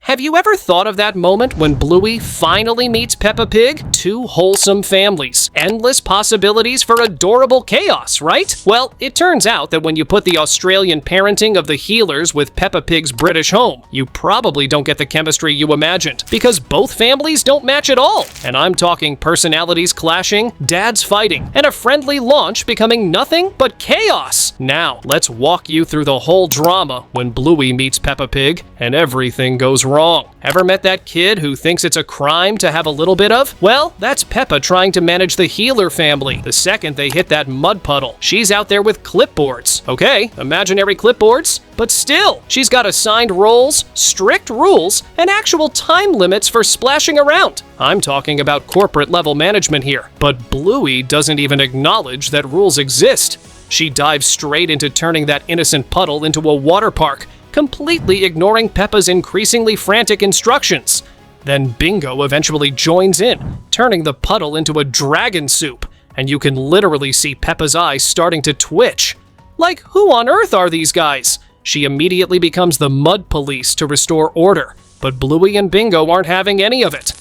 Have you ever thought of that moment when Bluey finally meets Peppa Pig? Two wholesome families, endless possibilities for adorable chaos, right? Well, it turns out that when you put the Australian parenting of the Healers with Peppa Pig's British home, you probably don't get the chemistry you imagined, because both families don't match at all. And I'm talking personalities clashing, dads fighting, and a friendly launch becoming nothing but chaos. Now, let's walk you through the whole drama when Bluey meets Peppa Pig and everything goes wrong. Ever met that kid who thinks it's a crime to have a little bit of? Well, that's Peppa trying to manage the Healer family. The second they hit that mud puddle, she's out there with clipboards. Okay, imaginary clipboards, but still, she's got assigned roles, strict rules, and actual time limits for splashing around. I'm talking about corporate level management here, but Bluey doesn't even acknowledge that rules exist. She dives straight into turning that innocent puddle into a water park, completely ignoring Peppa's increasingly frantic instructions. Then Bingo eventually joins in, turning the puddle into a dragon soup, and you can literally see Peppa's eyes starting to twitch. Like, who on earth are these guys? She immediately becomes the mud police to restore order, but Bluey and Bingo aren't having any of it.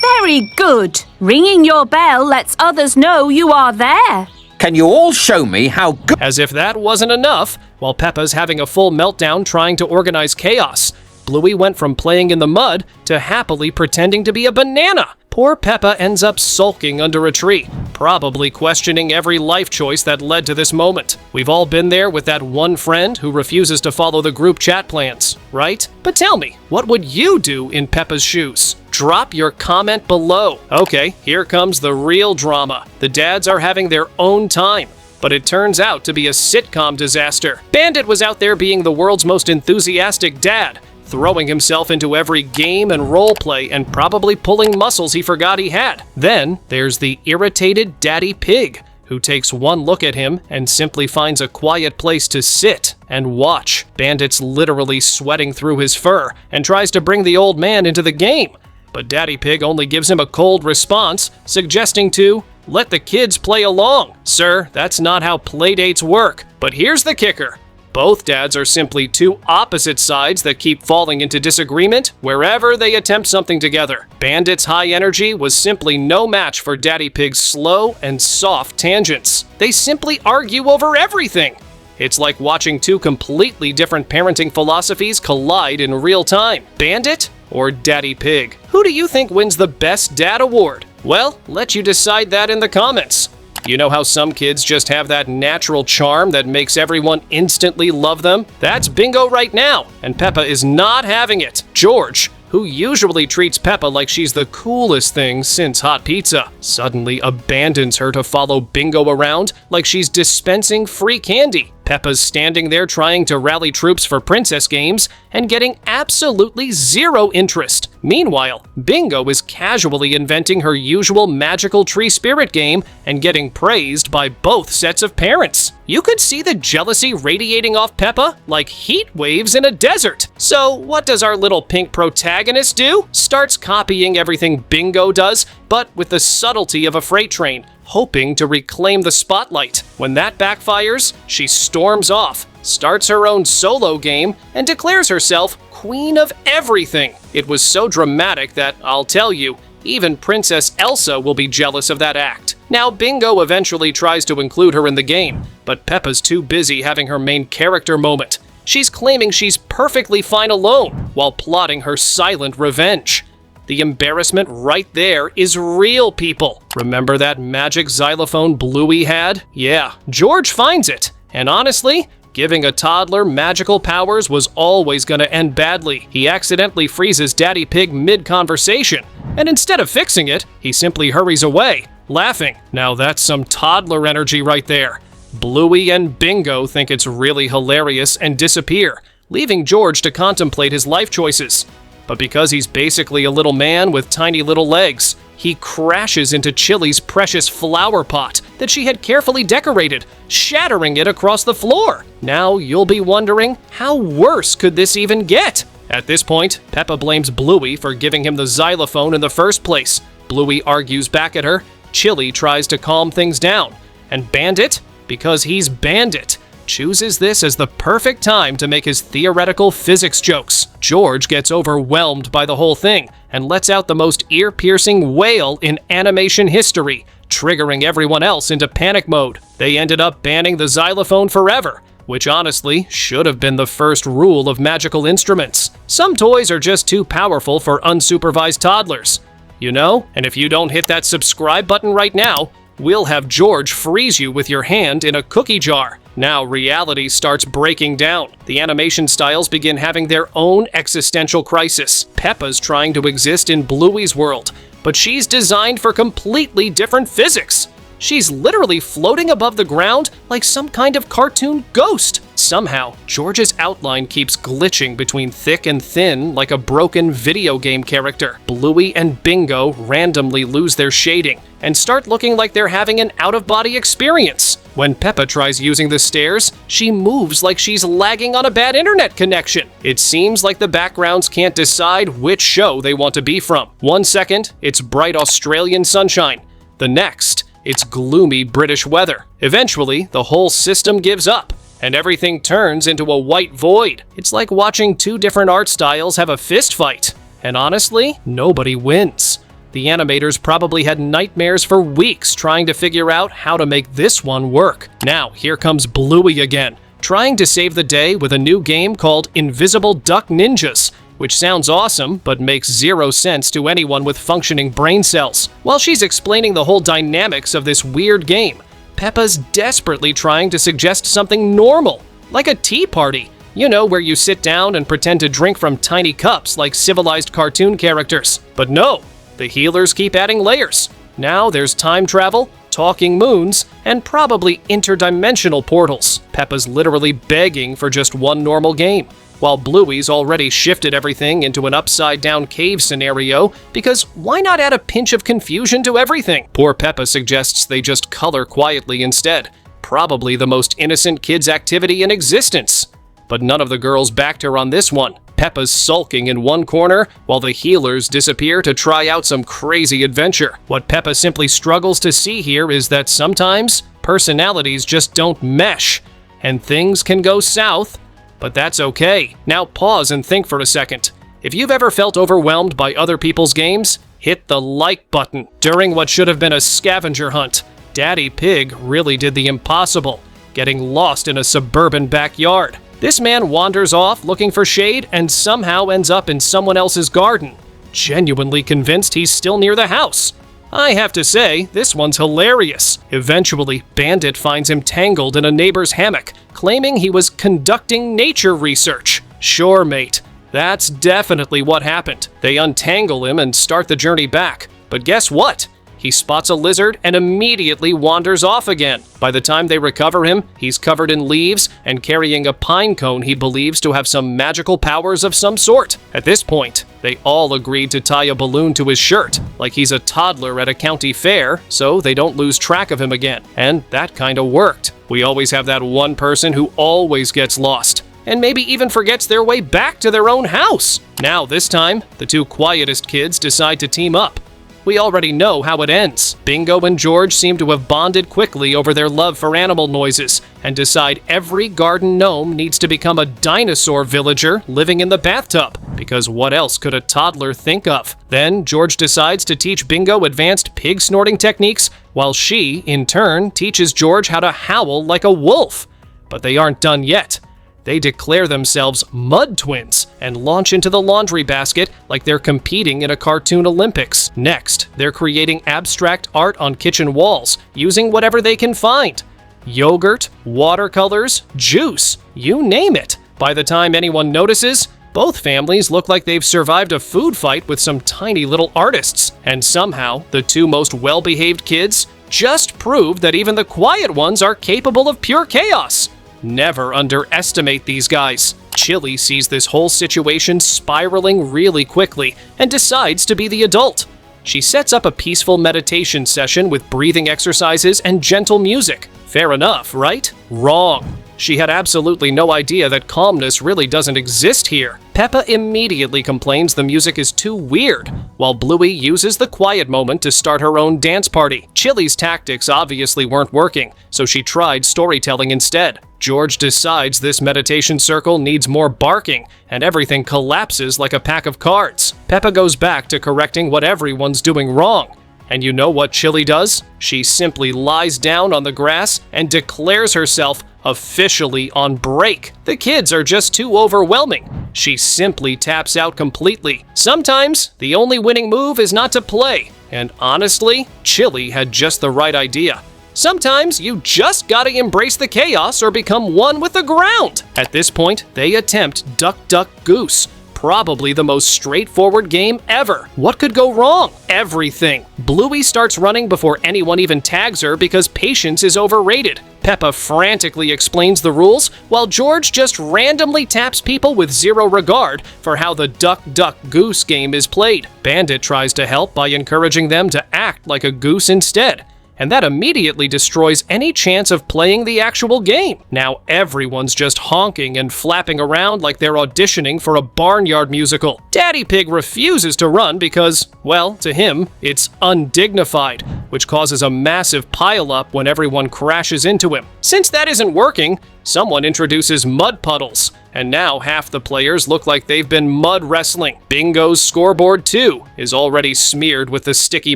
Very good. Ringing your bell lets others know you are there. Can you all show me how good... As if that wasn't enough, while Peppa's having a full meltdown trying to organize chaos, Bluey went from playing in the mud to happily pretending to be a banana. Poor Peppa ends up sulking under a tree, probably questioning every life choice that led to this moment. We've all been there with that one friend who refuses to follow the group chat plans, right? But tell me, what would you do in Peppa's shoes? Drop your comment below. Okay, here comes the real drama. The dads are having their own time, but it turns out to be a sitcom disaster. Bandit was out there being the world's most enthusiastic dad, throwing himself into every game and role play and probably pulling muscles he forgot he had. Then there's the irritated Daddy Pig, who takes one look at him and simply finds a quiet place to sit and watch. Bandit's literally sweating through his fur and tries to bring the old man into the game. But Daddy Pig only gives him a cold response, suggesting to let the kids play along. Sir, that's not how playdates work. But here's the kicker. Both dads are simply two opposite sides that keep falling into disagreement wherever they attempt something together. Bandit's high energy was simply no match for Daddy Pig's slow and soft tangents. They simply argue over everything. It's like watching two completely different parenting philosophies collide in real time. Bandit or Daddy Pig? Who do you think wins the Best Dad Award? Well, let you decide that in the comments. You know how some kids just have that natural charm that makes everyone instantly love them? That's Bingo right now, and Peppa is not having it. George, who usually treats Peppa like she's the coolest thing since hot pizza, suddenly abandons her to follow Bingo around like she's dispensing free candy. Peppa's standing there trying to rally troops for princess games and getting absolutely zero interest. Meanwhile, Bingo is casually inventing her usual magical tree spirit game and getting praised by both sets of parents. You could see the jealousy radiating off Peppa like heat waves in a desert. So what does our little pink protagonist do? Starts copying everything Bingo does, but with the subtlety of a freight train, hoping to reclaim the spotlight. When that backfires, she storms off, starts her own solo game, and declares herself queen of everything. It was so dramatic that, I'll tell you, even Princess Elsa will be jealous of that act. Now, Bingo eventually tries to include her in the game, but Peppa's too busy having her main character moment. She's claiming she's perfectly fine alone, while plotting her silent revenge. The embarrassment right there is real, people. Remember that magic xylophone Bluey had? Yeah, George finds it. And honestly, giving a toddler magical powers was always gonna end badly. He accidentally freezes Daddy Pig mid-conversation, and instead of fixing it, he simply hurries away, laughing. Now that's some toddler energy right there. Bluey and Bingo think it's really hilarious and disappear, leaving George to contemplate his life choices. But because he's basically a little man with tiny little legs, he crashes into Chili's precious flower pot that she had carefully decorated, shattering it across the floor. Now you'll be wondering, how worse could this even get? At this point, Peppa blames Bluey for giving him the xylophone in the first place. Bluey argues back at her, Chili tries to calm things down, and Bandit, because he's Bandit, chooses this as the perfect time to make his theoretical physics jokes. George gets overwhelmed by the whole thing and lets out the most ear-piercing wail in animation history, triggering everyone else into panic mode. They ended up banning the xylophone forever, which honestly should have been the first rule of magical instruments. Some toys are just too powerful for unsupervised toddlers. You know, and if you don't hit that subscribe button right now, we'll have George freeze you with your hand in a cookie jar. Now reality starts breaking down. The animation styles begin having their own existential crisis. Peppa's trying to exist in Bluey's world, but she's designed for completely different physics. She's literally floating above the ground like some kind of cartoon ghost. Somehow, George's outline keeps glitching between thick and thin like a broken video game character. Bluey and Bingo randomly lose their shading and start looking like they're having an out-of-body experience. When Peppa tries using the stairs, she moves like she's lagging on a bad internet connection. It seems like the backgrounds can't decide which show they want to be from. 1 second, it's bright Australian sunshine. The next, it's gloomy British weather. Eventually, the whole system gives up, and everything turns into a white void. It's like watching two different art styles have a fist fight. And honestly, nobody wins. The animators probably had nightmares for weeks trying to figure out how to make this one work. Now, here comes Bluey again, trying to save the day with a new game called Invisible Duck Ninjas, which sounds awesome, but makes zero sense to anyone with functioning brain cells. While she's explaining the whole dynamics of this weird game, Peppa's desperately trying to suggest something normal, like a tea party. You know, where you sit down and pretend to drink from tiny cups like civilized cartoon characters. But no, the healers keep adding layers. Now there's time travel, talking moons, and probably interdimensional portals. Peppa's literally begging for just one normal game, while Bluey's already shifted everything into an upside-down cave scenario, because why not add a pinch of confusion to everything? Poor Peppa suggests they just color quietly instead, probably the most innocent kids' activity in existence. But none of the girls backed her on this one. Peppa's sulking in one corner, while the healers disappear to try out some crazy adventure. What Peppa simply struggles to see here is that sometimes personalities just don't mesh, and things can go south. But that's okay. Now pause and think for a second. If you've ever felt overwhelmed by other people's games, hit the like button. During what should have been a scavenger hunt, Daddy Pig really did the impossible, getting lost in a suburban backyard. This man wanders off looking for shade and somehow ends up in someone else's garden, genuinely convinced he's still near the house. I have to say, this one's hilarious. Eventually, Bandit finds him tangled in a neighbor's hammock, claiming he was conducting nature research. Sure, mate, that's definitely what happened. They untangle him and start the journey back. But guess what? He spots a lizard and immediately wanders off again. By the time they recover him, he's covered in leaves and carrying a pine cone he believes to have some magical powers of some sort. At this point, they all agreed to tie a balloon to his shirt, like he's a toddler at a county fair, so they don't lose track of him again. And that kinda worked. We always have that one person who always gets lost, and maybe even forgets their way back to their own house. Now, this time, the two quietest kids decide to team up. We already know how it ends. Bingo and George seem to have bonded quickly over their love for animal noises and decide every garden gnome needs to become a dinosaur villager living in the bathtub, because what else could a toddler think of? Then George decides to teach Bingo advanced pig snorting techniques, while she, in turn, teaches George how to howl like a wolf. But they aren't done yet. They declare themselves mud twins and launch into the laundry basket like they're competing in a cartoon Olympics. Next, they're creating abstract art on kitchen walls using whatever they can find. Yogurt, watercolors, juice, you name it. By the time anyone notices, both families look like they've survived a food fight with some tiny little artists. And somehow, the two most well-behaved kids just proved that even the quiet ones are capable of pure chaos. Never underestimate these guys. Chili sees this whole situation spiraling really quickly and decides to be the adult. She sets up a peaceful meditation session with breathing exercises and gentle music. Fair enough, right? Wrong. She had absolutely no idea that calmness really doesn't exist here. Peppa immediately complains the music is too weird, while Bluey uses the quiet moment to start her own dance party. Chili's tactics obviously weren't working, so she tried storytelling instead. George decides this meditation circle needs more barking, and everything collapses like a pack of cards. Peppa goes back to correcting what everyone's doing wrong. And you know what Chili does? She simply lies down on the grass and declares herself officially on break. The kids are just too overwhelming. She simply taps out completely. Sometimes, the only winning move is not to play. And honestly, Chili had just the right idea. Sometimes you just gotta embrace the chaos or become one with the ground. At this point, they attempt Duck Duck Goose. Probably the most straightforward game ever. What could go wrong? Everything. Bluey starts running before anyone even tags her because patience is overrated. Peppa frantically explains the rules, while George just randomly taps people with zero regard for how the Duck Duck Goose game is played. Bandit tries to help by encouraging them to act like a goose instead, and that immediately destroys any chance of playing the actual game. Now everyone's just honking and flapping around like they're auditioning for a barnyard musical. Daddy Pig refuses to run because, well, to him, it's undignified, which causes a massive pileup when everyone crashes into him. Since that isn't working, someone introduces mud puddles, and now half the players look like they've been mud wrestling. Bingo's scoreboard, too, is already smeared with the sticky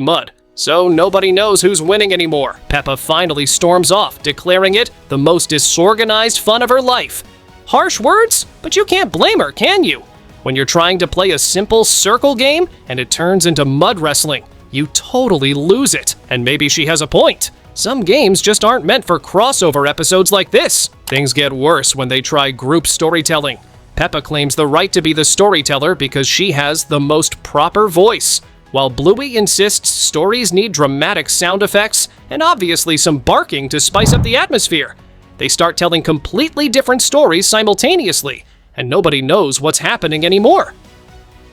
mud. So nobody knows who's winning anymore. Peppa finally storms off, declaring it the most disorganized fun of her life. Harsh words? But you can't blame her, can you? When you're trying to play a simple circle game and it turns into mud wrestling, you totally lose it. And maybe she has a point. Some games just aren't meant for crossover episodes like this. Things get worse when they try group storytelling. Peppa claims the right to be the storyteller because she has the most proper voice, while Bluey insists stories need dramatic sound effects and obviously some barking to spice up the atmosphere. They start telling completely different stories simultaneously, and nobody knows what's happening anymore.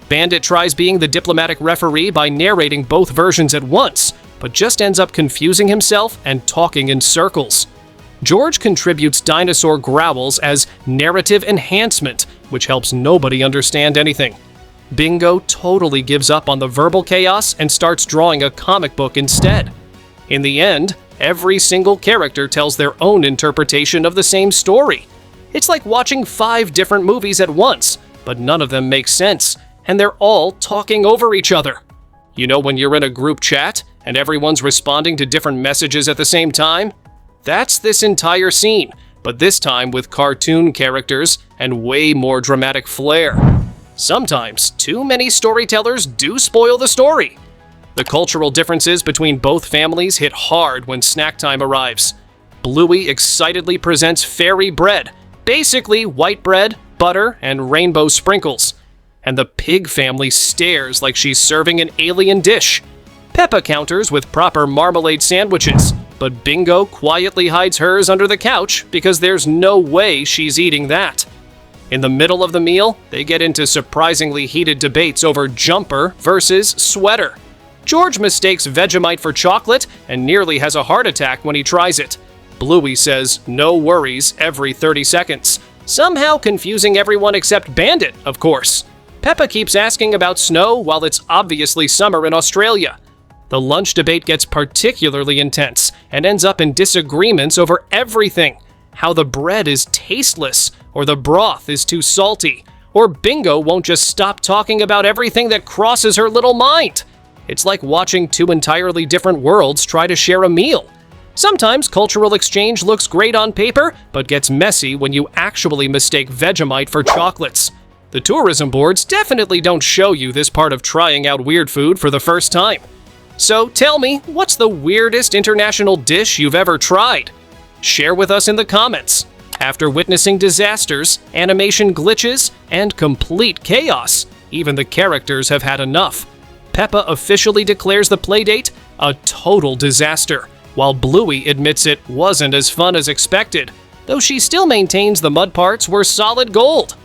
Bandit tries being the diplomatic referee by narrating both versions at once, but just ends up confusing himself and talking in circles. George contributes dinosaur growls as narrative enhancement, which helps nobody understand anything. Bingo totally gives up on the verbal chaos and starts drawing a comic book instead. In the end, every single character tells their own interpretation of the same story. It's like watching 5 different movies at once, but none of them make sense, and they're all talking over each other. You know when you're in a group chat and everyone's responding to different messages at the same time? That's this entire scene, but this time with cartoon characters and way more dramatic flair. Sometimes, too many storytellers do spoil the story. The cultural differences between both families hit hard when snack time arrives. Bluey excitedly presents fairy bread, basically white bread, butter, and rainbow sprinkles. And the Pig family stares like she's serving an alien dish. Peppa counters with proper marmalade sandwiches, but Bingo quietly hides hers under the couch because there's no way she's eating that. In the middle of the meal, they get into surprisingly heated debates over jumper versus sweater. George mistakes Vegemite for chocolate and nearly has a heart attack when he tries it. Bluey says no worries every 30 seconds, somehow confusing everyone except Bandit, of course. Peppa keeps asking about snow while it's obviously summer in Australia. The lunch debate gets particularly intense and ends up in disagreements over everything. How the bread is tasteless, or the broth is too salty, or Bingo won't just stop talking about everything that crosses her little mind. It's like watching 2 entirely different worlds try to share a meal. Sometimes cultural exchange looks great on paper, but gets messy when you actually mistake Vegemite for chocolates. The tourism boards definitely don't show you this part of trying out weird food for the first time. So tell me, what's the weirdest international dish you've ever tried? Share with us in the comments. After witnessing disasters, animation glitches, and complete chaos, even the characters have had enough. Peppa officially declares the playdate a total disaster, while Bluey admits it wasn't as fun as expected, though she still maintains the mud parts were solid gold.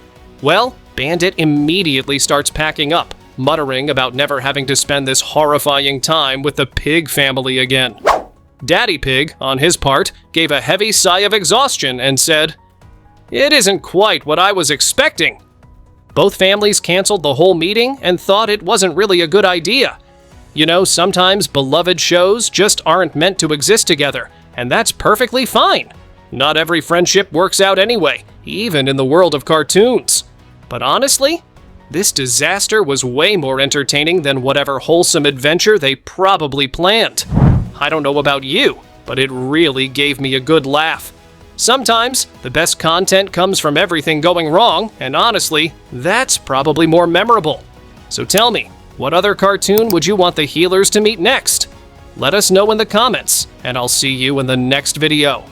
Well, Bandit immediately starts packing up, muttering about never having to spend this horrifying time with the Pig family again. Daddy Pig, on his part, gave a heavy sigh of exhaustion and said, It isn't quite what I was expecting. Both families canceled the whole meeting and thought it wasn't really a good idea. You know, sometimes beloved shows just aren't meant to exist together, and that's perfectly fine. Not every friendship works out anyway, even in the world of cartoons. But honestly, this disaster was way more entertaining than whatever wholesome adventure they probably planned. I don't know about you, but it really gave me a good laugh. Sometimes, the best content comes from everything going wrong, and honestly, that's probably more memorable. So tell me, what other cartoon would you want the healers to meet next? Let us know in the comments, and I'll see you in the next video.